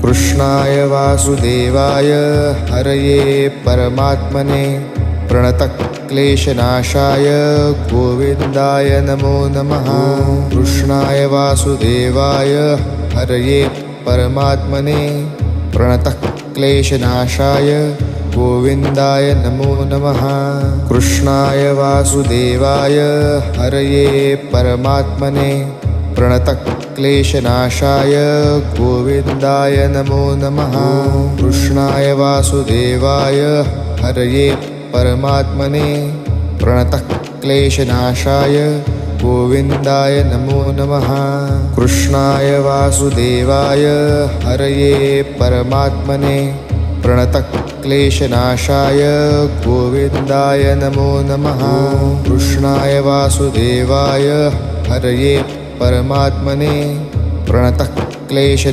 कृष्णाय वासुदेवाय हरये परमात्मने प्रणतक्लेशनाशाय गोविन्दाय नमो नमः। कृष्णाय वासुदेवाय हरये परमात्मने प्रणतक्लेशनाशाय गोविन्दाय नमो नमः। कृष्णाय वासुदेवाय हरये परमात्मने प्रणतक्लेशनाशाय गोविन्दाय नमो नमः। कृष्णाय वासुदेवाय हरये परमात्मने प्रणतक्लेशनाशाय गोविन्दाय नमो नमः। कृष्णाय वासुदेवाय हरये परमात्मने प्रणतक्लेशनाशाय गोविन्दाय नमो नमः। कृष्णाय वासुदेवाय हरये परमात्मने प्रणतक्लेशनाशाय